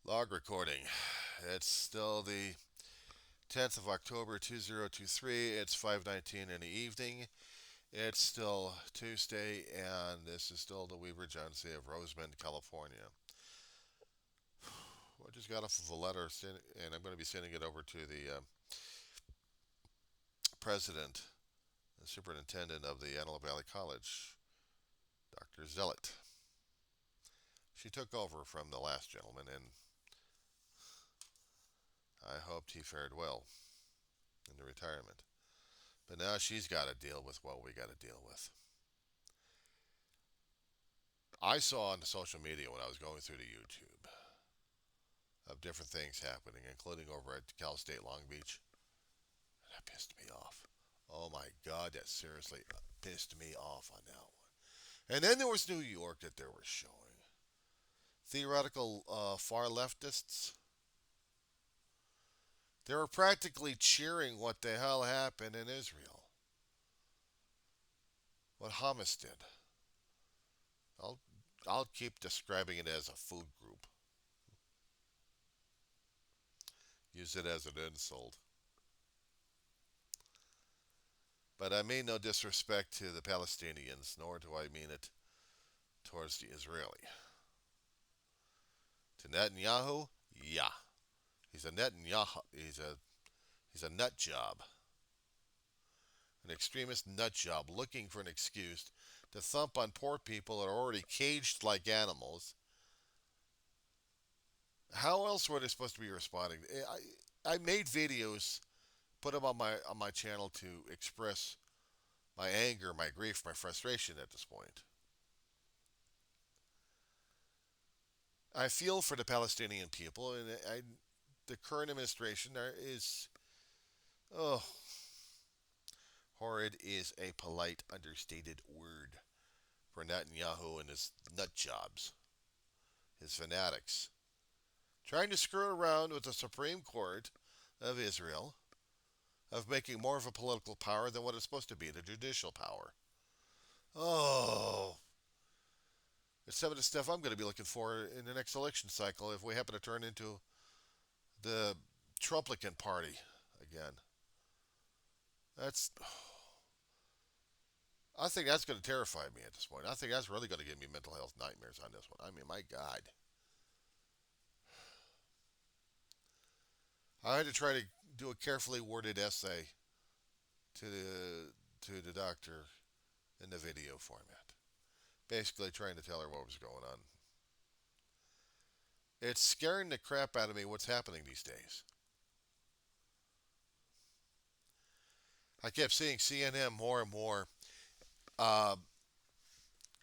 Log recording. It's still the 10th of October 2023. It's 5:19 in the evening. It's still Tuesday, and this is still the Weaver Johnsey of Rosemond, California. I just got off of a letter, and I'm going to be sending it over to the president, the superintendent of the Antelope Valley College, Dr. Zealot. She took over from the last gentleman, and I hoped he fared well in the retirement. But now she's got to deal with what we got to deal with. I saw on the social media when I was going through the YouTube of different things happening, including over at Cal State Long Beach. And that pissed me off. Oh my God, that seriously pissed me off on that one. And then there was New York that they were showing. Theoretical far leftists. They were practically cheering what the hell happened in Israel. What Hamas did. I'll, I'll keep describing it as a food group. Use it as an insult. But I mean no disrespect to the Palestinians, nor do I mean it towards the Israeli. To Netanyahu, yeah, he's a Netanyahu. He's a nut job, an extremist nut job, looking for an excuse to thump on poor people that are already caged like animals. How else were they supposed to be responding? I made videos, put them on my channel to express my anger, my grief, my frustration at this point. I feel for the Palestinian people, and the current administration is, oh, horrid is a polite, understated word for Netanyahu and his nut jobs, his fanatics, trying to screw around with the Supreme Court of Israel, of making more of a political power than what it's supposed to be, the judicial power. Oh, it's some of the stuff I'm going to be looking for in the next election cycle if we happen to turn into the Trumplican party again. That's, I think that's going to terrify me at this point. I think that's really going to give me mental health nightmares on this one. I mean, my God. I had to try to do a carefully worded essay to the doctor in the video format, basically trying to tell her what was going on. It's scaring the crap out of me what's happening these days. I kept seeing CNN more and more uh,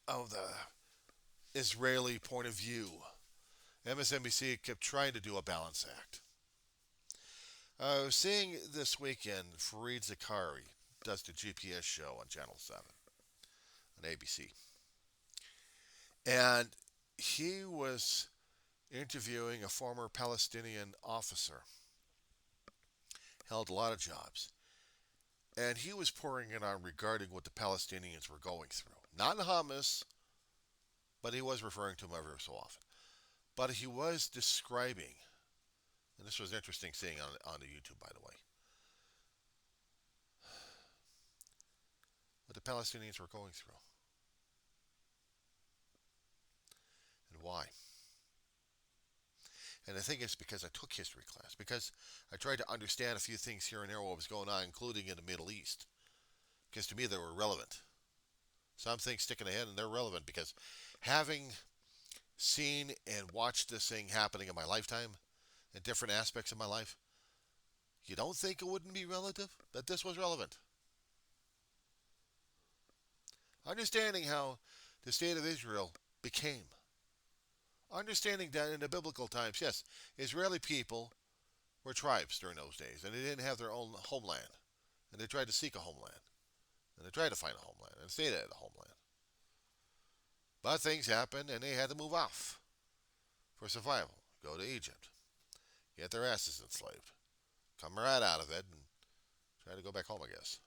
of the Israeli point of view. MSNBC kept trying to do a balance act. I was seeing this weekend Fareed Zakari does the GPS show on Channel 7 on ABC. And he was interviewing a former Palestinian officer, held a lot of jobs. And he was pouring it on regarding what the Palestinians were going through. Not Hamas, but he was referring to them every so often. But he was describing, and this was interesting seeing on the YouTube, by the way, what the Palestinians were going through and why. And I think it's because I took history class, because I tried to understand a few things here and there what was going on, including in the Middle East, because to me they were relevant. Some things stick in the head and they're relevant because having seen and watched this thing happening in my lifetime, in different aspects of my life, you don't think it wouldn't be relative? That this was relevant. Understanding how the state of Israel became. Understanding that in the biblical times, yes, Israeli people were tribes during those days, and they didn't have their own homeland. And they tried to seek a homeland. And they tried to find a homeland, and stayed at a homeland. But things happened, and they had to move off for survival. Go to Egypt. Get their asses enslaved. Come right out of it, and try to go back home, I guess.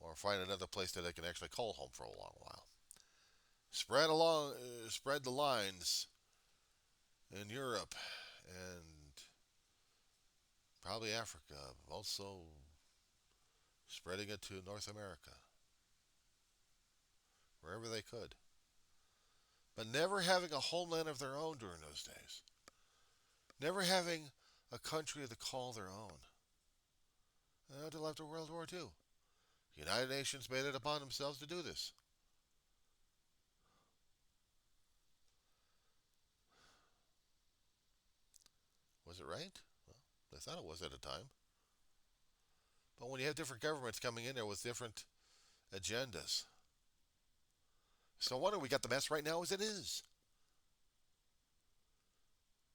Or find another place that they can actually call home for a long while. Spread the lines in Europe and probably Africa, also spreading it to North America, wherever they could. But never having a homeland of their own during those days. Never having a country to call their own. Until after World War II. The United Nations made it upon themselves to do this. Was it right? Well, they thought it was at the time. But when you have different governments coming in there with different agendas, it's no wonder we got the mess right now as it is.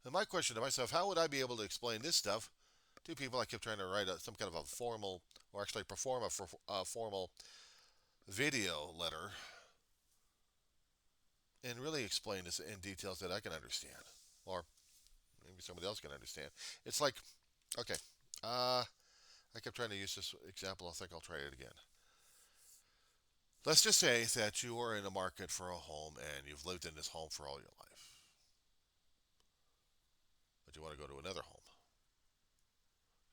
And my question to myself, how would I be able to explain this stuff to people? I kept trying to write some kind of a formal, or actually perform a formal video letter and really explain this in details that I can understand. Or maybe somebody else can understand. It's like, okay, I kept trying to use this example. I think I'll try it again. Let's just say that you are in the market for a home and you've lived in this home for all your life. But you want to go to another home.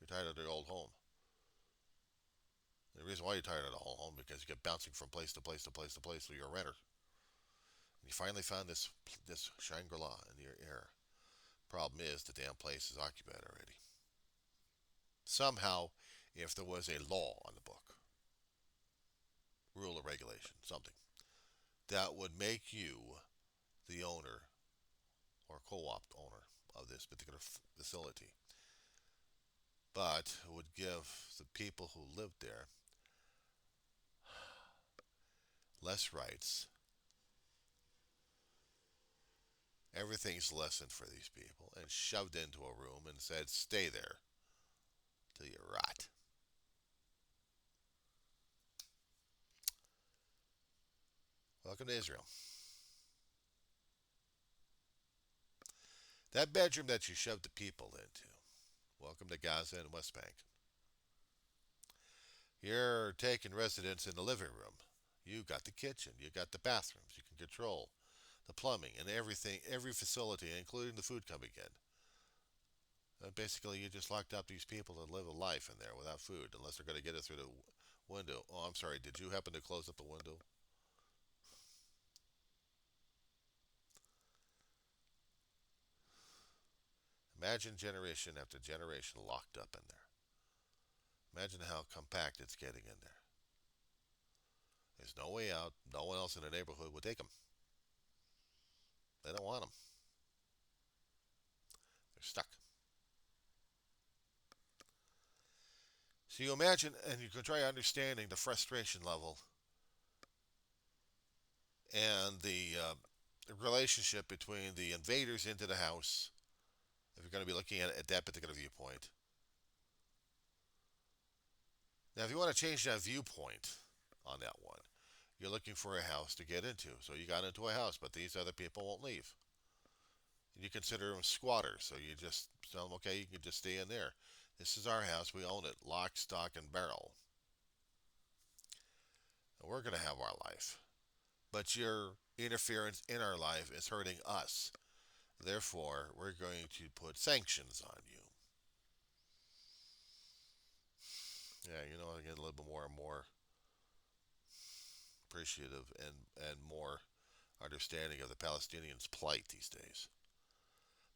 You're tired of the old home. The reason why you're tired of the old home because you get bouncing from place to place to place to place, so you're a renter. And you finally found this Shangri-La in your area. Problem is, the damn place is occupied already. Somehow, if there was a law on the book, rule or regulation, something, that would make you the owner or co-op owner of this particular facility, but would give the people who lived there less rights. Everything's lessened for these people and shoved into a room and said, stay there till you rot. Welcome to Israel. That bedroom that you shoved the people into. Welcome to Gaza and West Bank. You're taking residence in the living room. You got the kitchen. You got the bathrooms. You can control the plumbing and everything, every facility, including the food coming in. Basically, you just locked up these people to live a life in there without food, unless they're going to get it through the window. Oh, I'm sorry. Did you happen to close up the window? Imagine generation after generation locked up in there. Imagine how compact it's getting in there. There's no way out. No one else in the neighborhood would take them. They don't want them. They're stuck. So you imagine, and you can try understanding the frustration level and the relationship between the invaders into the house, if you're going to be looking at it at that particular viewpoint. Now, if you want to change that viewpoint on that one, you're looking for a house to get into. So you got into a house, but these other people won't leave. And you consider them squatters, so you just tell them, okay, you can just stay in there. This is our house. We own it, lock, stock, and barrel. And we're going to have our life. But your interference in our life is hurting us. Therefore, we're going to put sanctions on you. Yeah, I get a little bit more and more appreciative and more understanding of the Palestinians' plight these days.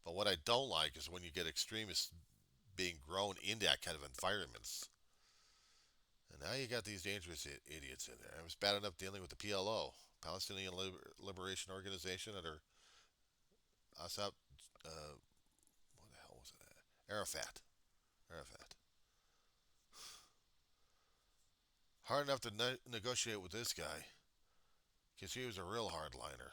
But what I don't like is when you get extremists being grown in that kind of environments. And now you got these dangerous idiots in there. It was bad enough dealing with the PLO, Palestinian Liberation Organization, under Assad, what the hell was it? Arafat. Hard enough to negotiate with this guy, because he was a real hardliner.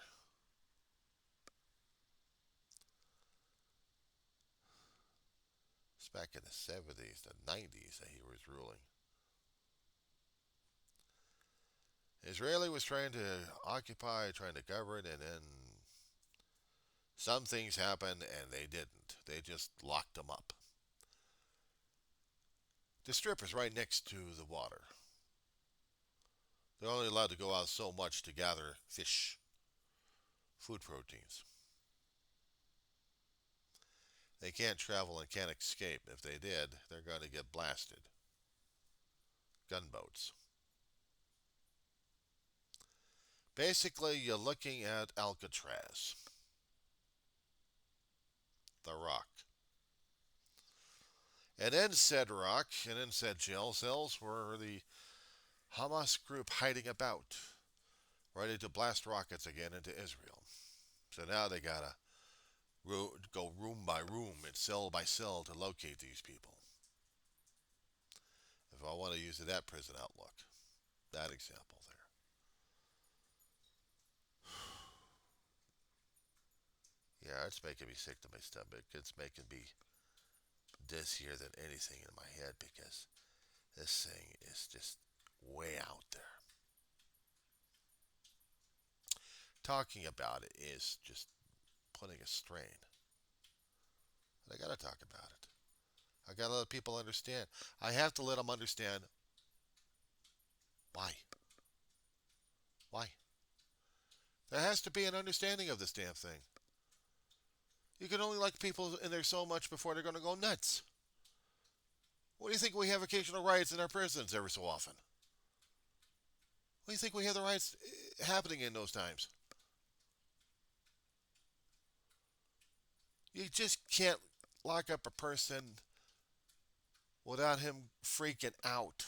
It's back in the 70s, the 90s that he was ruling. Israeli was trying to occupy, trying to govern, and then some things happened and they didn't. They just locked them up. The strip is right next to the water. They're only allowed to go out so much to gather fish, food proteins. They can't travel and can't escape. If they did, they're going to get blasted. Gunboats. Basically, you're looking at Alcatraz, the rock. And in said rock and in said jail cells were the Hamas group hiding about, ready to blast rockets again into Israel. So now they gotta go room by room and cell by cell to locate these people. If I want to use that prison outlook, that example there. Yeah, it's making me sick to my stomach. It's making me dizzier than anything in my head because this thing is just way out there. Talking about it is just putting a strain. But I gotta talk about it. I gotta let people understand. I have to let them understand why. Why? There has to be an understanding of this damn thing. You can only like people in there so much before they're gonna go nuts. What do you think we have occasional riots in our prisons every so often? What do you think we have the riots happening in those times? You just can't lock up a person without him freaking out.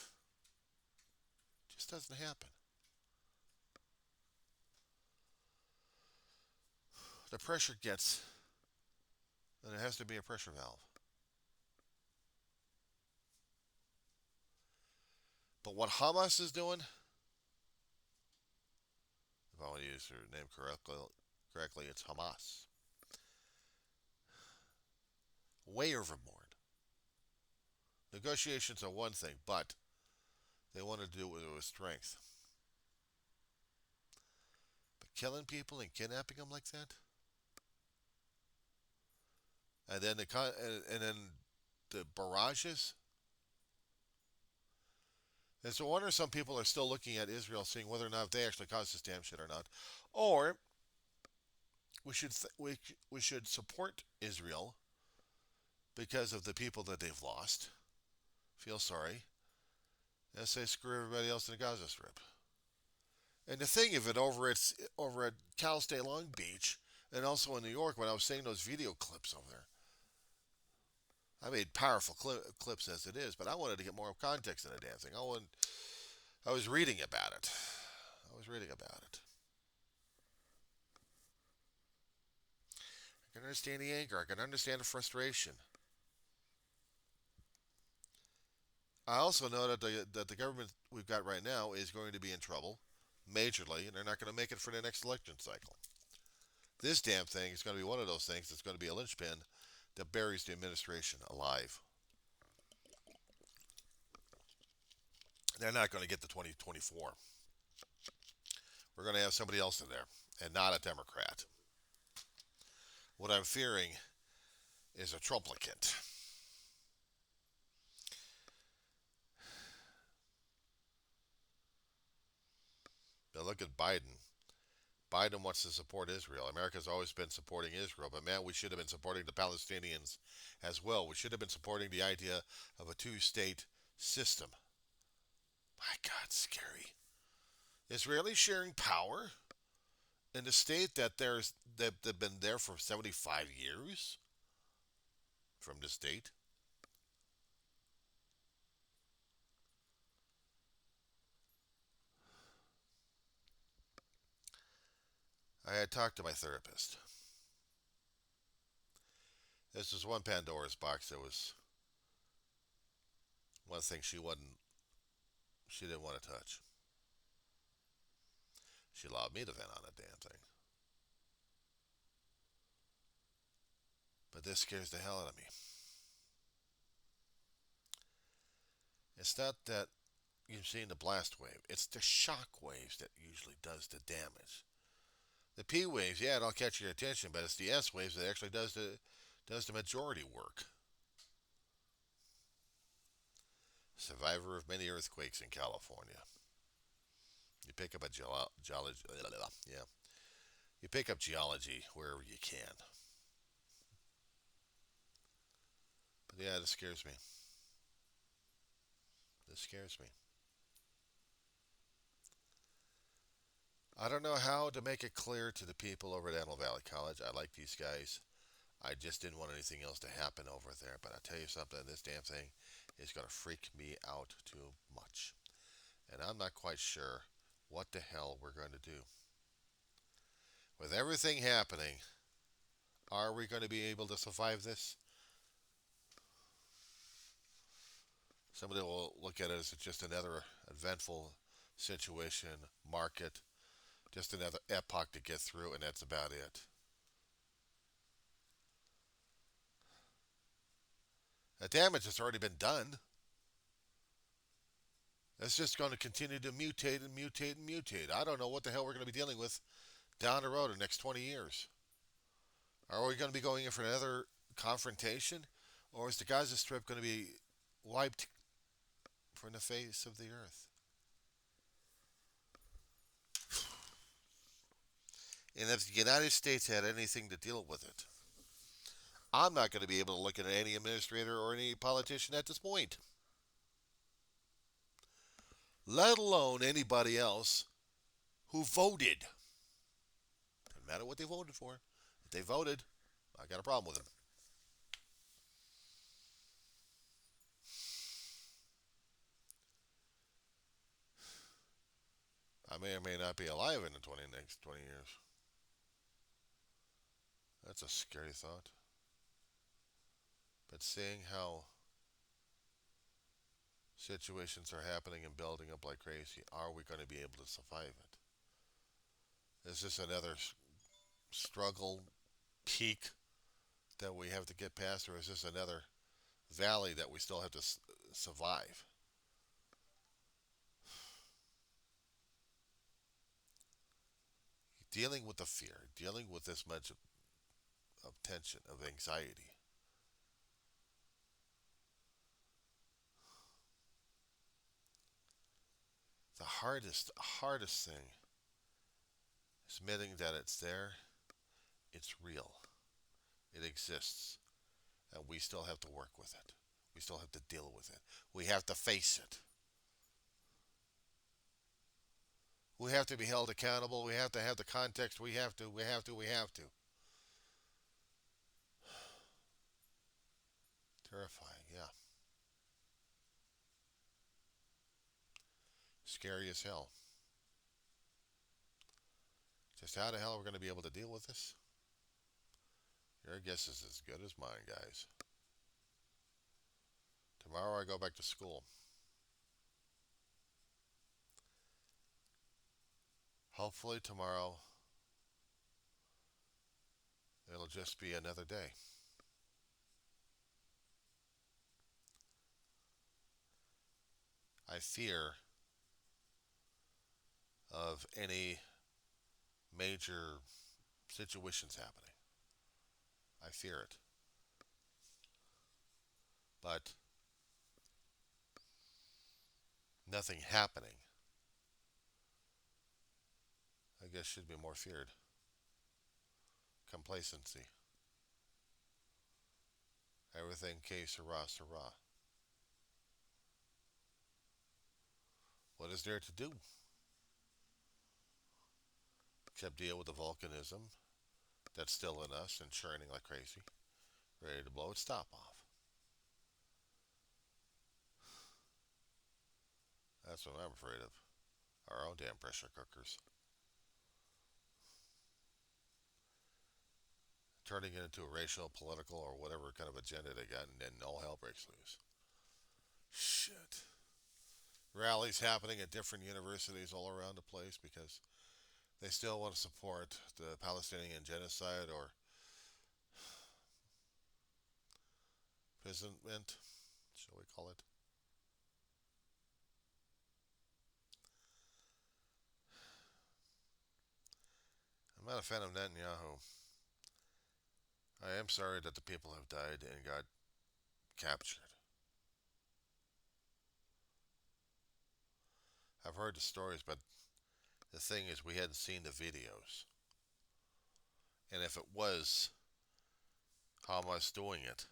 It just doesn't happen. The pressure gets, and it has to be a pressure valve. But what Hamas is doing, if I want to use her name correctly, it's Hamas. Way overboard. Negotiations are one thing, but they want to do it with strength. But killing people and kidnapping them like that, and then the barrages. And so I wonder if some people are still looking at Israel, seeing whether or not they actually caused this damn shit or not, or we should support Israel because of the people that they've lost. Feel sorry, and say screw everybody else in the Gaza Strip. And to think of it over at Cal State Long Beach and also in New York when I was seeing those video clips over there. I made powerful clips as it is, but I wanted to get more context in the damn thing. I was reading about it. I can understand the anger. I can understand the frustration. I also know that the government we've got right now is going to be in trouble, majorly, and they're not going to make it for the next election cycle. This damn thing is going to be one of those things that's going to be a linchpin that buries the administration alive. They're not going to get to 2024. We're going to have somebody else in there, and not a Democrat. What I'm fearing is a Trumplicant. Now look at Biden. Biden wants to support Israel. America's always been supporting Israel, but man, we should have been supporting the Palestinians as well. We should have been supporting the idea of a two-state system. My God, scary. Israelis sharing power in a state they've been there for 75 years from the state. I had talked to my therapist. This was one Pandora's box. There was one thing she didn't want to touch. She allowed me to vent on a damn thing. But this scares the hell out of me. It's not that you've seen the blast wave. It's the shock waves that usually does the damage. The P waves, yeah, it'll catch your attention, but it's the S waves that actually does the majority work. Survivor of many earthquakes in California. You pick up a geology, yeah. You pick up geology wherever you can. Yeah, this scares me. This scares me. I don't know how to make it clear to the people over at Antelope Valley College. I like these guys. I just didn't want anything else to happen over there. But I'll tell you something, this damn thing is going to freak me out too much. And I'm not quite sure what the hell we're going to do. With everything happening, are we going to be able to survive this? Somebody will look at it as just another eventful situation, market, just another epoch to get through, and that's about it. The damage has already been done. It's just going to continue to mutate and mutate and mutate. I don't know what the hell we're going to be dealing with down the road in the next 20 years. Are we going to be going in for another confrontation? Or is the Gaza Strip going to be wiped from the face of the earth? And if the United States had anything to deal with it, I'm not going to be able to look at any administrator or any politician at this point, let alone anybody else who voted. Doesn't matter what they voted for. If they voted, I got a problem with them. I may or may not be alive in the next 20 years. That's a scary thought. But seeing how situations are happening and building up like crazy, are we going to be able to survive it? Is this another struggle peak that we have to get past, or is this another valley that we still have to survive? Dealing with the fear, dealing with this much of tension, of anxiety. The hardest thing is admitting that it's there, it's real, it exists, and we still have to work with it. We still have to deal with it. We have to face it. We have to be held accountable. We have to have the context. We have to. Terrifying, yeah. Scary as hell. Just how the hell are we going to be able to deal with this? Your guess is as good as mine, guys. Tomorrow I go back to school. Hopefully tomorrow it'll just be another day. I fear of any major situations happening. I fear it. But nothing happening, I guess, should be more feared. Complacency. Everything que sera, sera. What is there to do? Except deal with the volcanism that's still in us and churning like crazy, ready to blow its top off. That's what I'm afraid of. Our own damn pressure cookers. Turning it into a racial, political, or whatever kind of agenda they got, and then all hell breaks loose. Shit. Rallies happening at different universities all around the place because they still want to support the Palestinian genocide or imprisonment, shall we call it. I'm not a fan of Netanyahu. I am sorry that the people have died and got captured. I've heard the stories, but the thing is, we hadn't seen the videos. And if it was Hamas doing it,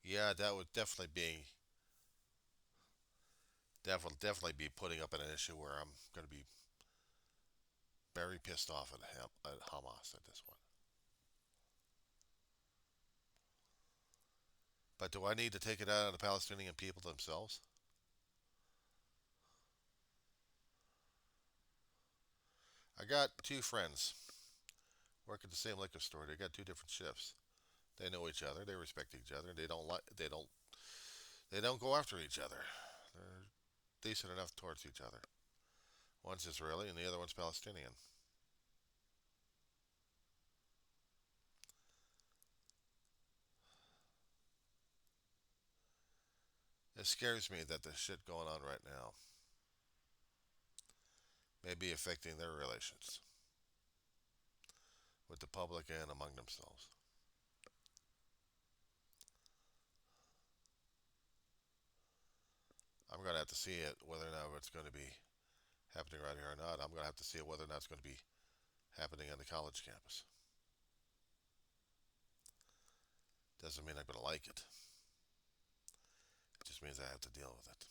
Yeah, that would definitely be putting up an issue where I'm going to be very pissed off at Hamas at this one. But do I need to take it out on the Palestinian people themselves? I got two friends work at the same liquor store. They got two different shifts. They know each other. They respect each other. They don't go after each other. They're decent enough towards each other. One's Israeli and the other one's Palestinian. It scares me that the shit going on right now may be affecting their relations with the public and among themselves. I'm going to have to see it whether or not it's going to be happening right here or not. I'm going to have to see it whether or not it's going to be happening on the college campus. Doesn't mean I'm going to like it. It just means I have to deal with it.